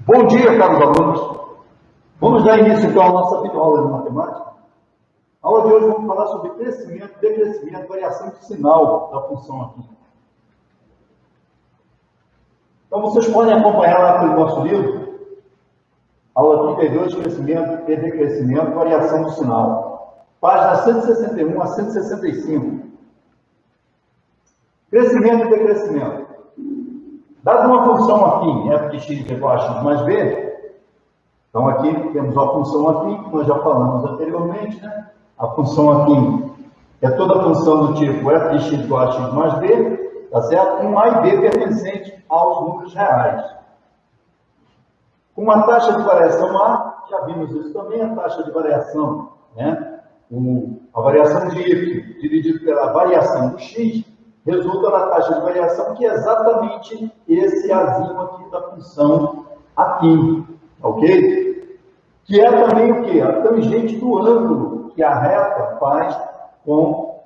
Bom dia, caros alunos. Vamos dar início, então, à nossa videoaula de matemática. A aula de hoje vamos falar sobre crescimento, decrescimento, variação de sinal da função aqui. Então, vocês podem acompanhar lá pelo nosso livro, aula 32, crescimento e decrescimento, variação de sinal. Página 161 a 165. Crescimento e decrescimento. Dada uma função aqui, f de x igual a x mais b, então aqui temos a função aqui, que nós já falamos anteriormente, né? A função aqui é toda a função do tipo f de x igual a x mais b, tá certo? Com a e b pertencente aos números reais. Com uma taxa de variação a, já vimos isso também, a taxa de variação, né? A variação de y dividido pela variação do x, resulta na taxa de variação, que é exatamente esse azinho aqui da função aqui, ok? Que é também o quê? A tangente do ângulo que a reta faz com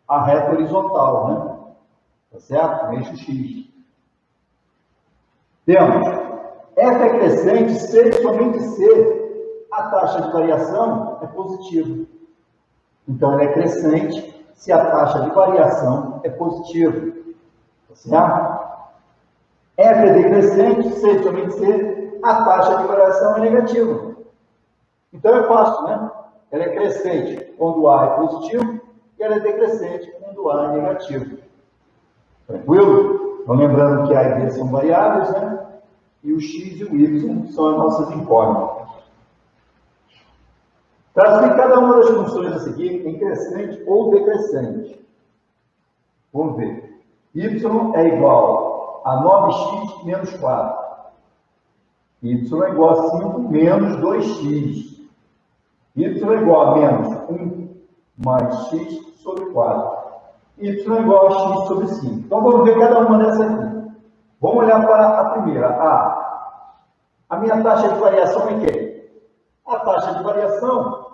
a reta horizontal, né? Tá certo? O eixo x. Temos f é crescente se e somente se a taxa de variação é positiva. Então, ela é crescente se a taxa de variação é positiva. Tá certo? F é decrescente se e somente se a taxa de variação é negativa. Então, é fácil, né? Ela é crescente quando A é positivo e ela é decrescente quando A é negativo. Tranquilo? Então, lembrando que A e B são variáveis, né? E o X e o Y são as nossas incógnitas. Classifique cada uma das funções a seguir em crescente ou decrescente. Vamos ver. Y é igual a 9x menos 4. Y é igual a 5 menos 2x. Y é igual a menos 1 mais x sobre 4. Y é igual a x sobre 5. Então, vamos ver cada uma dessas aqui. Vamos olhar para a primeira. A minha taxa de variação é quem? A taxa de variação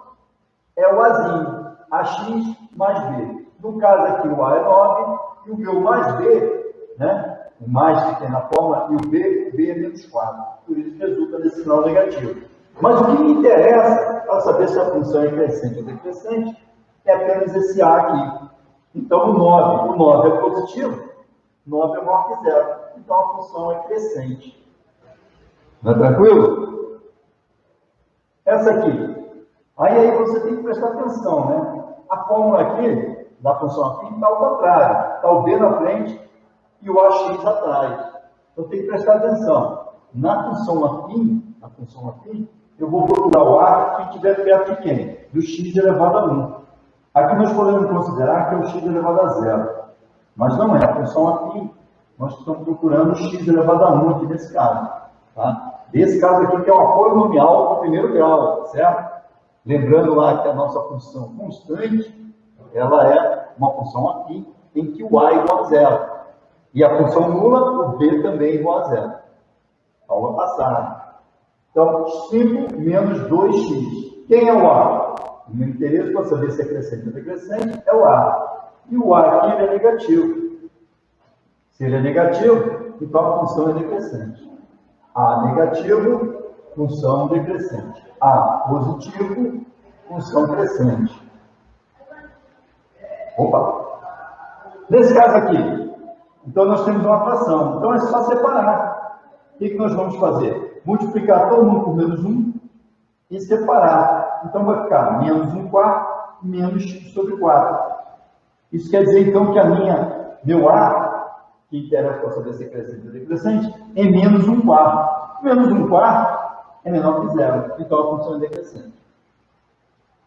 é o Azinho, AX mais B. No caso aqui, o A é 9 e o B mais B, né? O mais que tem na forma, e o B é menos 4. Por isso que resulta nesse sinal negativo. Mas o que me interessa para saber se a função é crescente ou decrescente é apenas esse A aqui. Então, o 9 é positivo, 9 é maior que 0. Então, a função é crescente. Não é tranquilo? Essa aqui. Aí você tem que prestar atenção, né? A fórmula aqui, da função aqui, está ao contrário. Está o B na frente e o AX atrás. Então tem que prestar atenção. Na função aqui, eu vou procurar o A que estiver perto de quem? Do x elevado a 1. Aqui nós podemos considerar que é o x elevado a 0. Mas não é. A função aqui, nós estamos procurando o x elevado a 1 aqui nesse caso. Tá? Nesse caso aqui, que é uma polinomial do primeiro grau, certo? Lembrando lá que a nossa função constante, ela é uma função aqui, em que o A é igual a 0. E a função nula, o B também é igual a 0. Aula passada. Então, 5 menos 2x. Quem é o A? O meu interesse para saber se é crescente ou decrescente é o A. E o A aqui ele é negativo. Se ele é negativo, então a função é decrescente. A negativo, função decrescente. A positivo, função crescente. Opa! Nesse caso aqui, então nós temos uma fração. Então é só separar. O que nós vamos fazer? Multiplicar todo mundo por menos 1 e separar. Então vai ficar menos 1 quarto menos x sobre 4. Isso quer dizer então que meu A, que interessa para saber se é crescente ou decrescente, é menos 1 quarto. Menos 1 quarto é menor que 0, então a função é decrescente.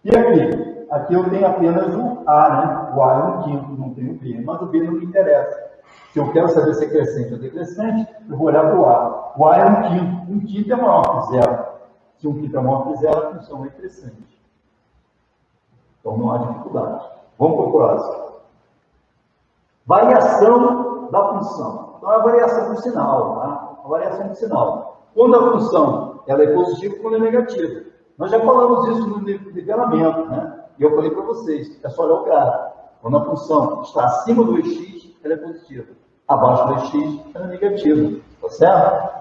E aqui? Aqui eu tenho apenas o A, né? O A é 1/5, não tem o B, mas o B não me interessa. Se eu quero saber se é crescente ou decrescente, eu vou olhar para o A. O A é 1/5, 1/5 é maior que 0. Se 1/5 é maior que 0, a função é crescente. Então não há dificuldade. Vamos para o próximo. Variação da função. Então é a variação do sinal, tá? A variação do sinal. Quando a função ela é positiva, quando é negativa. Nós já falamos isso no nivelamento, né? E eu falei para vocês, é só olhar o gráfico. Quando a função está acima do x, ela é positiva. Abaixo do x, ela é negativa. Tá certo?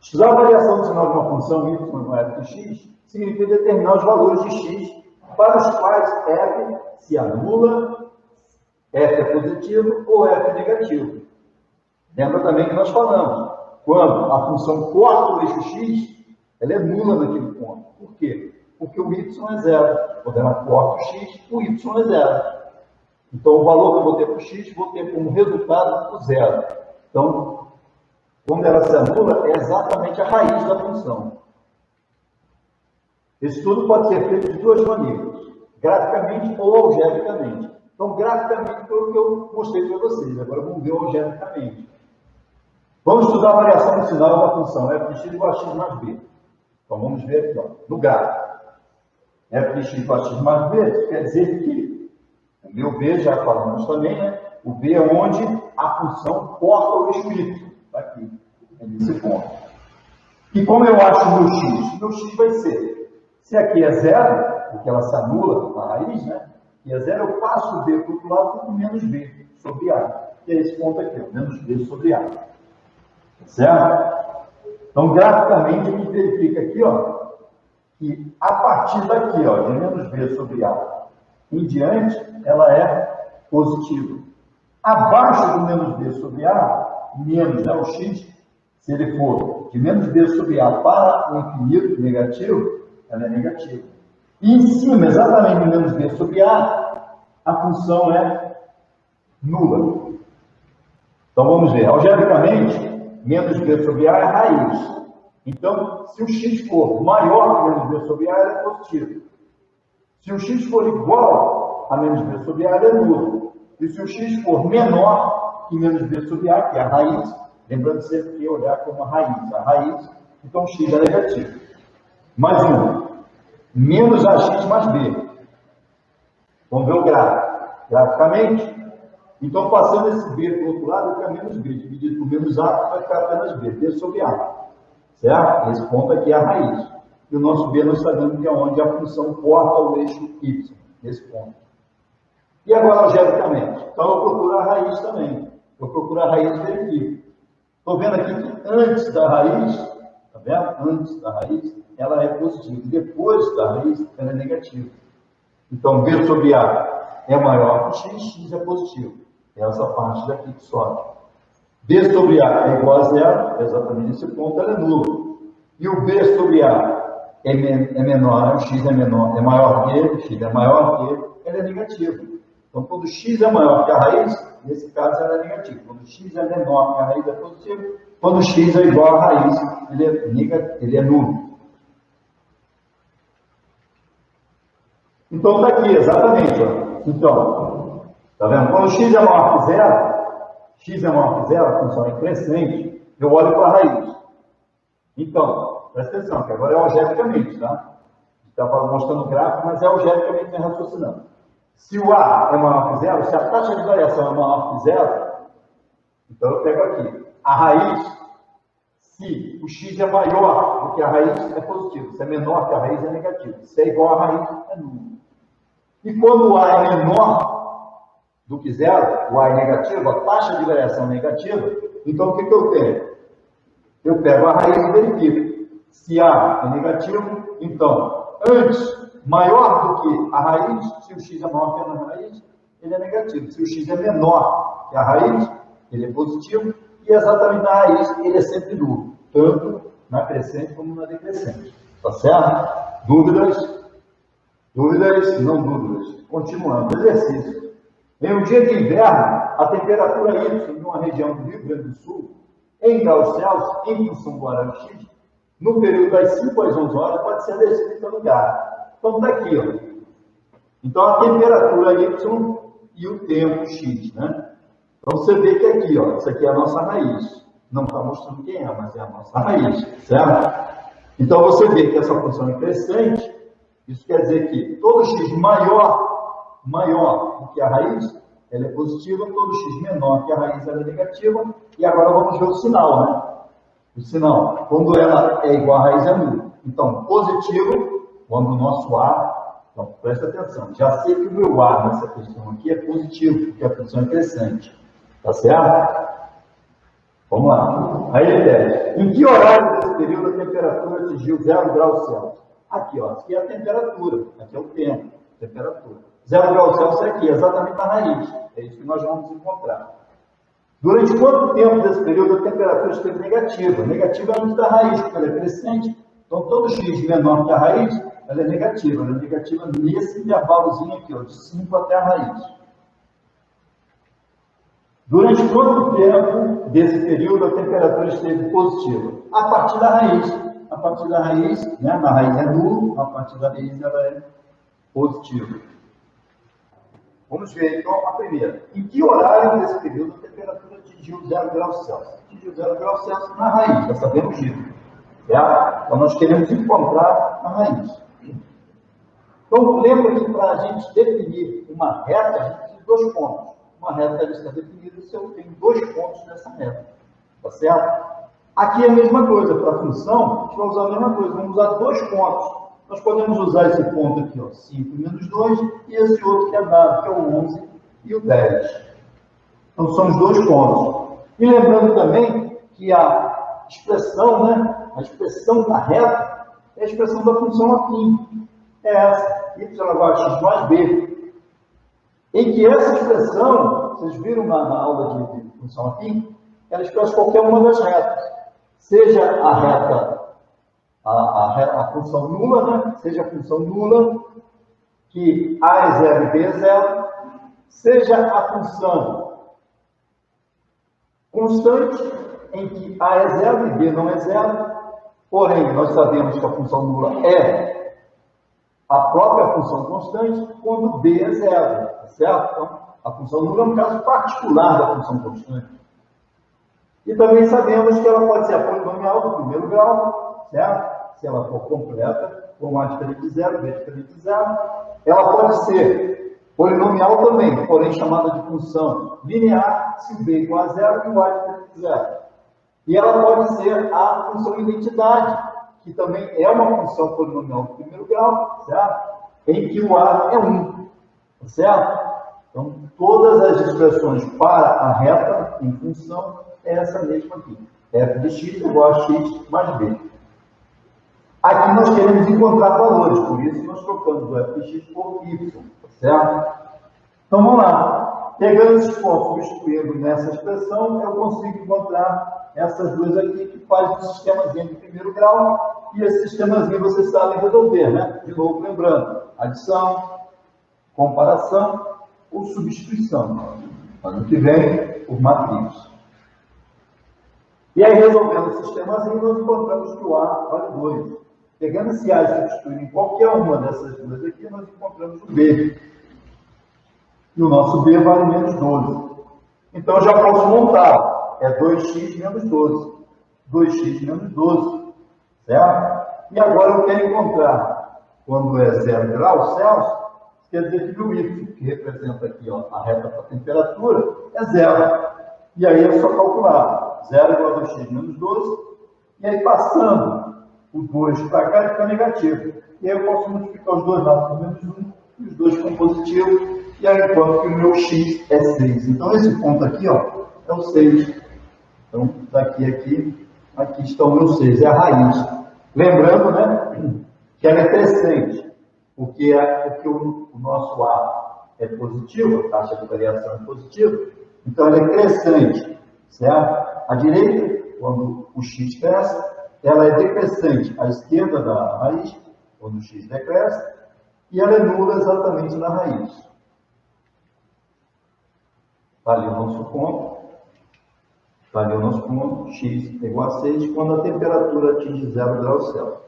Estudar a variação do sinal de uma função y no f de x significa determinar os valores de x para os quais f se anula, f é positivo ou f é negativo. Lembra também que nós falamos, quando a função corta o eixo x, ela é nula naquele ponto. Por quê? Porque o y é zero. Quando ela corta o x, o y é zero. Então, o valor que eu vou ter para o x, vou ter como resultado o zero. Então, quando ela se anula, é exatamente a raiz da função. Esse estudo pode ser feito de duas maneiras, graficamente ou algebricamente. Então, graficamente foi o que eu mostrei para vocês. Agora vamos ver algebricamente. Vamos estudar a variação do sinal da função f de x igual a x mais b. Então, vamos ver aqui, ó, no gráfico. F de x igual a x mais b, isso quer dizer que o meu b, já falamos também, né? O b é onde a função corta o eixo y. Está aqui, nesse ponto. E como eu acho o meu x? Meu x vai ser, se aqui é zero, porque ela se anula na raiz, né? E é zero, eu passo o b para o outro lado com menos b sobre a. Que é esse ponto aqui, ó, menos b sobre a. Certo? Então, graficamente, a gente verifica aqui, ó, que a partir daqui, ó, de menos b sobre a em diante, ela é positiva. Abaixo do menos b sobre a, menos, né, o x, se ele for de menos b sobre a para o infinito negativo, ela é negativa. E em cima, exatamente no menos b sobre a função é nula. Então, vamos ver. Algebricamente, menos b sobre a é raiz. Então, se o x for maior que menos b sobre a, ela é positiva. Se o x for igual a menos b sobre a, ela é nula. E se o x for menor que menos b sobre a, que é a raiz, lembrando sempre que olhar como a raiz, então x é negativo. Mais um, menos ax mais b. Vamos ver o gráfico. Graficamente, então passando esse b para o outro lado, fica menos b, dividido por menos a, vai ficar apenas b sobre a. Certo? Esse ponto aqui é a raiz. E o nosso b nós sabemos que é onde a função corta o eixo y, nesse ponto. E agora, algebricamente? Então, eu procuro a raiz também. Eu procuro a raiz e verifico. Estou vendo aqui que antes da raiz, está vendo? Antes da raiz, ela é positiva. Depois da raiz, ela é negativa. Então, b sobre a é maior que x, x é positivo. É essa parte daqui que sobe. b sobre a é igual a zero, exatamente nesse ponto, ela é nula. E o b sobre a é menor, o x é menor, é maior que, o x é maior que, ela é negativa. Então, quando x é maior que a raiz, nesse caso ela é negativa. Quando x é menor que a raiz, é positivo. Quando x é igual à raiz, ele é nulo. Então, está aqui, exatamente. Ó. Então, está vendo? Quando x é maior que zero, a função é crescente, eu olho para a raiz. Então, presta atenção, que agora é algebricamente, tá? Está mostrando o gráfico, mas é algebricamente me raciocinando. Se o A é maior que zero, se a taxa de variação é maior que zero, então eu pego aqui. A raiz, se o x é maior do que a raiz, é positivo. Se é menor que a raiz, é negativo. Se é igual à raiz, é nulo. E quando o A é menor do que zero, o A é negativo, a taxa de variação é negativa, então o que eu tenho? Eu pego a raiz e verifico. Se A é negativo, então, antes, maior do que a raiz, se o x é maior que a raiz, ele é negativo. Se o x é menor que a raiz, ele é positivo. E exatamente na raiz, ele é sempre nulo. Tanto na crescente como na decrescente. Tá certo? Dúvidas? Dúvidas? Não dúvidas. Continuando. Exercício. Em um dia de inverno, a temperatura Y em uma região do Rio Grande do Sul, em graus Celsius, em função do horário X, no período das 5 às 11 horas, pode ser descrita no gráfico. Então, está aqui, ó. Então, a temperatura Y e o tempo X, né? Então, você vê que aqui, ó, isso aqui é a nossa raiz. Não está mostrando quem é, mas é a nossa raiz, certo? Então, você vê que essa função é crescente. Isso quer dizer que todo X maior do que a raiz, ela é positiva. Todo X menor que a raiz, ela é negativa. E agora vamos ver o sinal, né? O sinal, quando ela é igual à raiz, é nulo. Então, positivo, quando o nosso A, então presta atenção, já sei que o meu A nessa questão aqui é positivo, porque a função é crescente, tá certo? Vamos lá. Aí ele pede, em que horário desse período a temperatura atingiu 0 graus Celsius? Aqui, ó, aqui é a temperatura, aqui é o tempo, temperatura. 0 graus Celsius é aqui, exatamente na raiz. É isso que nós vamos encontrar. Durante quanto tempo desse período a temperatura esteve negativa? Negativa é onde está a raiz, porque ela é crescente. Então, todo x menor que a raiz, ela é negativa. Ela é negativa nesse intervalozinho aqui, ó, de 5 até a raiz. Durante quanto tempo desse período a temperatura esteve positiva? A partir da raiz. A partir da raiz, né, na raiz é nulo, a partir da raiz ela é positiva. Vamos ver então a primeira. Em que horário desse período a temperatura atingiu 0 graus Celsius? Atingiu 0 graus Celsius na raiz, já sabemos disso. Certo? Então nós queremos encontrar a raiz. Então lembra que para a gente definir uma reta, a gente precisa de 2 pontos. Uma reta está definida se eu tenho 2 pontos nessa reta. Tá certo? Aqui é a mesma coisa. Para a função, a gente vai usar a mesma coisa. Vamos usar 2 pontos. Nós podemos usar esse ponto aqui, ó, 5 menos 2, e esse outro que é dado, que é o 11 e o 10. Então, são os 2 pontos. E lembrando também que a expressão, né, a expressão da reta é a expressão da função afim. É essa, y igual a x mais b. Em que essa expressão, vocês viram na aula de função afim, ela expressa qualquer uma das retas. Seja a reta a função nula, né? Seja a função nula, que A é 0 e B é 0, seja a função constante, em que A é 0 e B não é 0, porém, nós sabemos que a função nula é a própria função constante quando B é 0, tá certo? Então, a função nula é um caso particular da função constante. E também sabemos que ela pode ser a polinomial do primeiro grau, certo? Se ela for completa, com A diferente de 0, B diferente de 0. Ela pode ser polinomial também, porém chamada de função linear, se o B igual a 0 e o A diferente de 0. E ela pode ser a função identidade, que também é uma função polinomial do primeiro grau, certo? Em que o A é 1, certo? Então, todas as expressões para a reta em função é essa mesma aqui. F de x igual a x mais b. Aqui nós queremos encontrar valores, por isso nós trocamos o f de x por y, certo? Então vamos lá. Pegando esses pontos, substituindo nessa expressão, eu consigo encontrar essas duas aqui que fazem um sistemazinho de primeiro grau, e esse sistemazinho vocês sabem resolver, né? De novo, lembrando, adição, comparação ou substituição. Ano que vem, por matriz. E aí, resolvendo o sistemazinho, nós encontramos que o A vale 2. Pegando esse A e substituindo em qualquer uma dessas duas aqui, nós encontramos o B. E o nosso B vale menos 12. Então, eu já posso montar. É 2x menos 12. 2x menos 12. Certo? E agora eu quero encontrar, quando é 0 graus Celsius, quer dizer que o y, que representa aqui, ó, a reta para a temperatura, é 0. E aí é só calcular. 0 igual a 2x menos 12. E aí, passando o 2 para cá, fica negativo. E aí eu posso multiplicar os dois lados por menos 1, e os dois ficam positivos. E aí, enquanto que o meu x é 6. Então, esse ponto aqui, ó, é o 6. Então, daqui aqui está o meu 6, é a raiz. Lembrando, né, que ela é crescente, porque o nosso A é positivo, a taxa de variação é positiva, então ela é crescente, certo? À direita, quando o x cresce, ela é decrescente à esquerda da raiz, quando o x decresce, e ela é nula exatamente na raiz. Está ali o nosso ponto. Está ali o nosso ponto, x é igual a 6, quando a temperatura atinge 0 graus Celsius.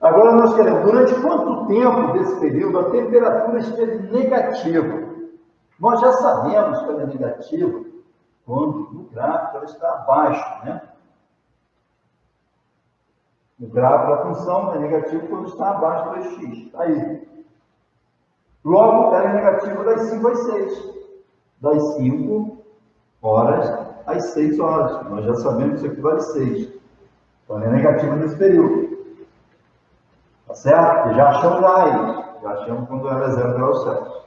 Agora nós queremos, durante quanto tempo desse período a temperatura esteve negativa? Nós já sabemos que ela é negativa quando no gráfico ela está abaixo, né? O gráfico da função é negativo quando está abaixo do x. Está aí. Logo, ela é negativa das 5 às 6. Das 5 horas às 6 horas. Nós já sabemos que isso aqui vale 6. Então, ela é negativa nesse período. Tá certo? Já achamos a raiz. Já achamos quando ela é 0 graus Celsius.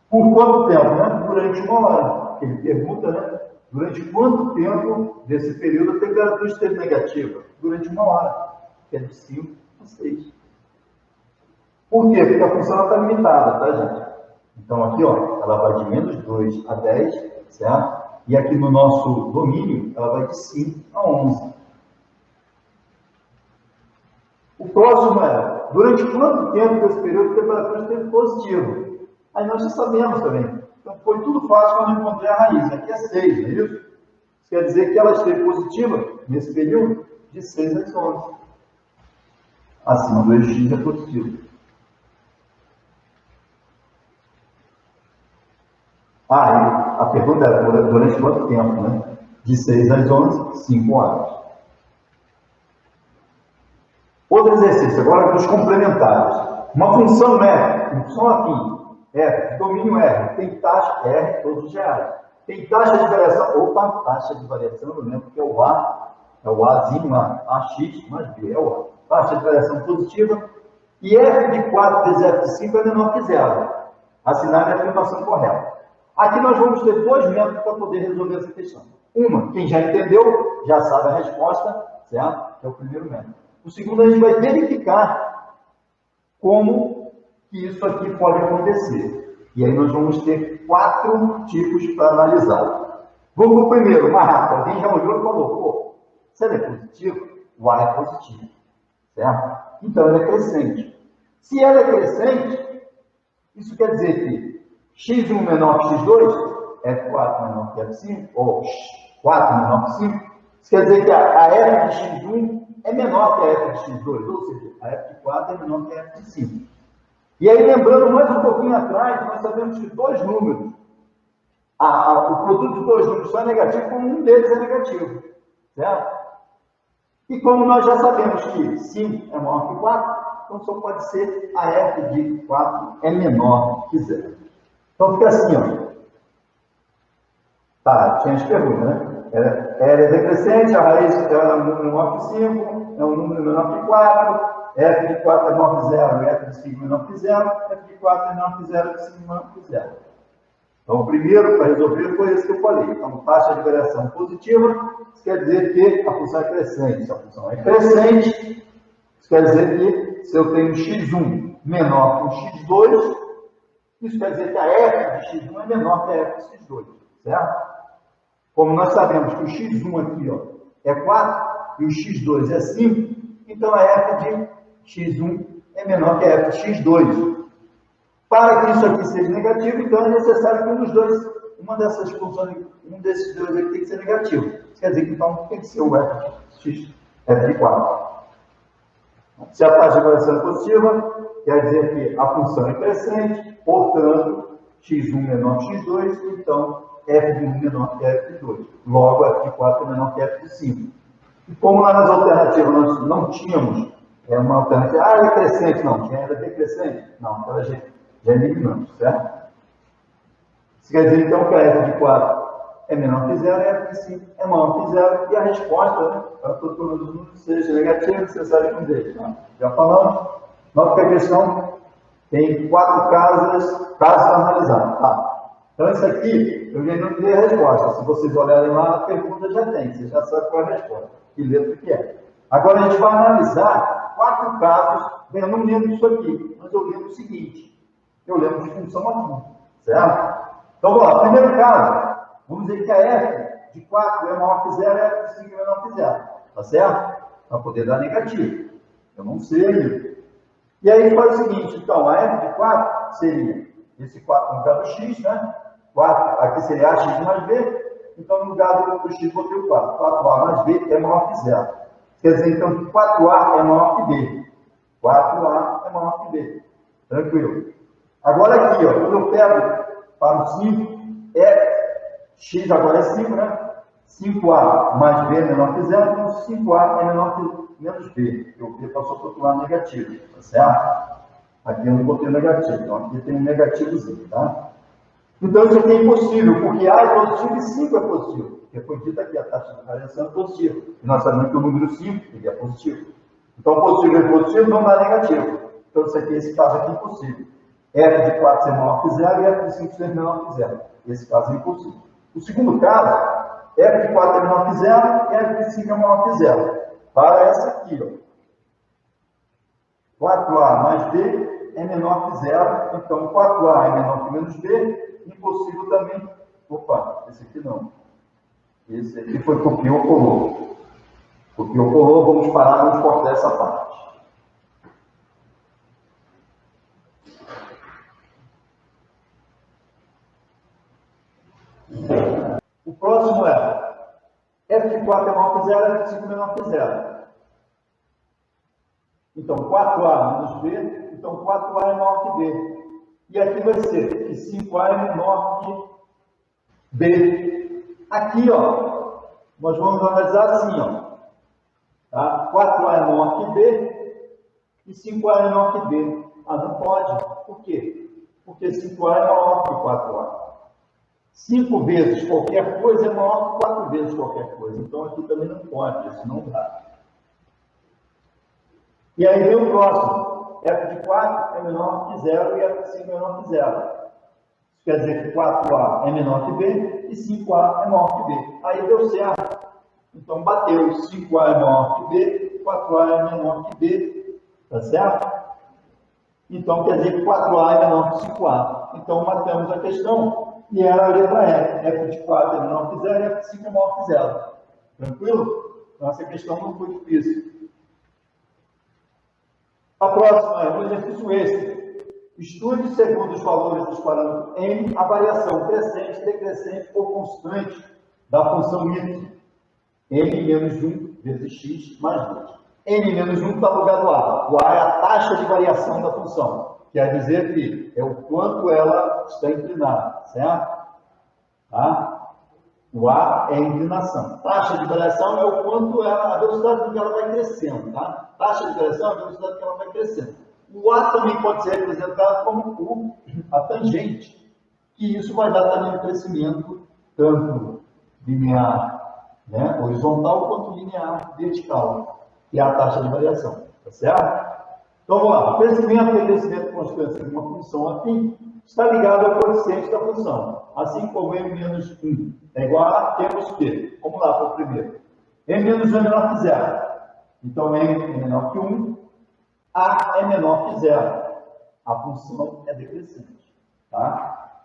Por quanto tempo, né? Durante uma hora. Ele pergunta, né? Durante quanto tempo desse período a temperatura esteve negativa? Durante uma hora, que é de 5 a 6. Por quê? Porque a função está limitada, tá, gente? Então, aqui, ó, ela vai de menos 2 a 10, certo? E aqui no nosso domínio, ela vai de 5 a 11. O próximo é, durante quanto tempo desse período a temperatura esteve positiva? Aí nós já sabemos também. Então, foi tudo fácil quando eu encontrei a raiz. Aqui é 6, não é isso? Isso quer dizer que ela esteve positiva nesse período de 6 às 11. Acima do eixo X é positivo. A pergunta era durante quanto tempo, né? De 6 às 11, 5 horas. Outro exercício, agora dos complementares. Uma função F, função afim, F, domínio R, tem taxa R, todos os reais. Tem taxa de variação, taxa de variação, eu lembro que é o A, é o Azinho lá, AX mais B, é o A. Taxa de variação positiva, e F de 4 vezes F de 5 é menor que zero. Assinar a afirmação correta. Aqui nós vamos ter dois métodos para poder resolver essa questão. Uma, quem já entendeu, já sabe a resposta, certo? Que é o primeiro método. O segundo, a gente vai verificar como que isso aqui pode acontecer. E aí nós vamos ter 4 tipos para analisar. Vamos para o primeiro, mais rápido. Alguém já olhou e falou, pô, se ele é positivo, o A é positivo, certo? Então, ele é crescente. Se ela é crescente, isso quer dizer que x1 menor que x2, F4 menor que F5, ou 4 menor que 5, isso quer dizer que a F de x1 é menor que a F de x2, ou seja, a F de 4 é menor que a F de 5. E aí, lembrando mais um pouquinho atrás, nós sabemos que dois números, o produto de dois números só é negativo quando um deles é negativo, certo? E como nós já sabemos que 5 é maior que 4, então só pode ser a F de 4 é menor que 0. Então fica assim, ó. Tá, tinha as perguntas, né? Ela é decrescente, a raiz é um número menor que 5, é um número menor que 4, F de 4 é menor que 0, F de 5 é menor que 0, F de 4 é menor que 0, F de 5 é menor que 0. Então, o primeiro para resolver foi esse que eu falei. Então, taxa de variação positiva, isso quer dizer que a função é crescente. Se a função é crescente, isso quer dizer que se eu tenho x1 menor que x2, isso quer dizer que a F de x1 é menor que a F de x2, certo? Como nós sabemos que o x1 aqui, ó, é 4 e o x2 é 5, então a F de x1 é menor que a F de x2. Para que isso aqui seja negativo, então é necessário que uma dessas funções, um desses dois aqui tem que ser negativo. Isso quer dizer que então tem que ser o F de 4. Se a taxa de variação é positiva, quer dizer que a função é crescente, portanto, x1 menor que x2, então f de 1 menor que f de 2. Logo, f de 4 é menor que f de 5. E como lá nas alternativas nós não tínhamos uma alternativa, é crescente, não, tinha era decrescente? Não, então a gente já eliminamos, certo? Isso quer dizer então que a f de 4 é menor que 0 e a f de 5 é maior que 0, e a resposta, né, para todos os números seja negativa, necessário que um deles. Né? Já falamos, nota que a questão tem 4 casos para analisar. Tá. Então, isso aqui, eu já não dei a resposta. Se vocês olharem lá, a pergunta já tem, você já sabe qual é a resposta, que letra que é. Agora, a gente vai analisar 4 casos, bem, eu não lembro disso aqui, mas eu lembro o seguinte, eu lembro de função aqui, certo? Então, vamos lá, primeiro caso, vamos dizer que a f de 4 é maior que 0 e a f de 5 é menor que 0, tá certo? Para poder dar negativo, eu não sei. E aí faz o seguinte, então, a f de 4 seria esse 4 no lugar do x, né? 4, aqui seria ax mais b, então no lugar do x botei o 4. 4a mais b é maior que 0. Quer dizer, então, que 4a é maior que b. 4a é maior que b. Tranquilo. Agora aqui, ó, quando eu pego para o 5, x agora é 5, né? 5a mais b é menor que 0, então 5a é menor que menos b. O b passou para o outro lado negativo, tá certo? Aqui eu não botei negativo, então aqui tem um negativozinho, tá? Então isso aqui é impossível, porque a é positivo e 5 é positivo. Porque foi dito aqui, a taxa de variação é positiva. E nós sabemos que o número 5 ele é positivo. Então positivo e positivo não dá negativo. Então isso aqui, esse caso aqui é impossível. f de 4 ser maior que zero e f de 5 ser menor que zero. Esse caso é impossível. O segundo caso, f de 4 é menor que zero e f de 5 é maior que zero. Para essa aqui, ó. 4a mais b é menor que zero, então 4a é menor que menos b, impossível também. Opa, esse aqui não. Esse aqui foi copiou, colou. Copiou, colou, vamos parar, vamos cortar essa parte. O próximo é f de 4 é maior que zero, f de 5 é menor que zero. Então, 4a menos b, então 4a é maior que b. E aqui vai ser que 5a é menor que b. Aqui, ó, nós vamos analisar assim, ó. Tá? 4a é menor que b e 5a é menor que b. Ah, não pode. Por quê? Porque 5a é maior que 4a. 5 vezes qualquer coisa é maior que 4 vezes qualquer coisa. Então aqui também não pode, isso não dá. E aí vem o próximo. F de 4 é menor que 0 e F de 5 é menor que 0. Isso quer dizer que 4A é menor que B e 5A é maior que B. Aí deu certo. Então bateu. 5A é menor que B, 4A é menor que B. Tá certo? Então quer dizer que 4A é menor que 5A. Então matamos a questão e era a letra F. F de 4 é menor que 0 e F de 5 é maior que 0. Tranquilo? Então essa questão não foi difícil. A próxima é o exercício extra. Estude, segundo os valores dos parâmetros n, a variação crescente, decrescente ou constante da função y. N menos 1 vezes x mais 2. N menos 1 está no lugar do A. O A é a taxa de variação da função. Quer dizer que é o quanto ela está inclinada, certo? Tá? O A é a inclinação. Taxa de variação é o quanto ela, a velocidade com que ela vai crescendo, tá? Taxa de variação é a velocidade que ela vai crescendo. O A também pode ser representado como a tangente, que isso vai dar também um crescimento tanto linear, né, horizontal, quanto linear vertical, que é a taxa de variação, tá certo? Então vamos lá. O crescimento e decrescimento constante de uma função aqui está ligado ao coeficiente da função. Assim como m menos 1 é igual a, temos que, vamos lá para o primeiro. M menos 1 é menor que 0. Então m é menor que 1, a é menor que 0. A função é decrescente. Tá?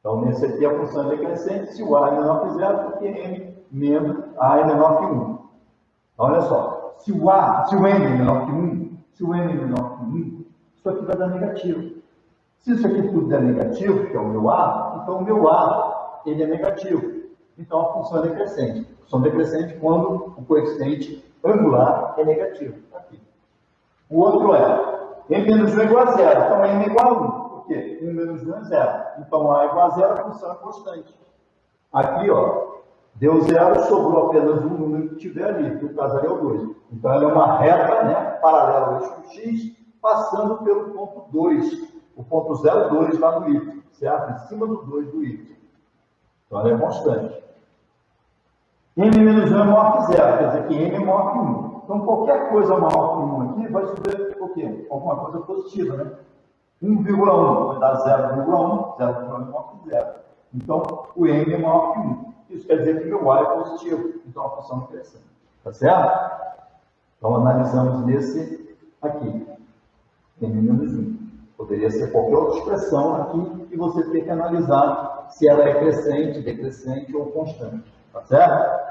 Então nesse aqui a função é decrescente se o a é menor que 0, porque m menos a é menor que 1. Então olha só, se o m é menor que 1, se o m é menor que 1, isso aqui vai dar negativo. Se isso aqui tudo é negativo, que é o meu A, então o meu A ele é negativo. Então a função é decrescente. A função decrescente quando o coeficiente angular é negativo. Aqui. O outro é m menos 1 é igual a 0. Então m é igual a 1. Por quê? 1 menos 1 é 0. Então A é igual a 0, a função é constante. Aqui, ó, deu 0, sobrou apenas um número que tiver ali, que no caso ali é o 2. Então ela é uma reta, né, paralela ao eixo x, passando pelo ponto 2. O ponto 0,2 lá no y, certo? Em cima do 2 do y. Então ela é constante. M menos 1 é maior que 0, quer dizer que M é maior que 1. Então qualquer coisa maior que 1 aqui vai subir o quê? Alguma coisa positiva, né? 1,1 vai dar 0,1, 0,1 é maior que 0. Então o M é maior que 1. Isso quer dizer que o meu A é positivo. Então a função é crescente. Tá certo? Então analisamos nesse aqui. M menos 1. Poderia ser qualquer outra expressão aqui que você tem que analisar se ela é crescente, decrescente ou constante. Tá certo?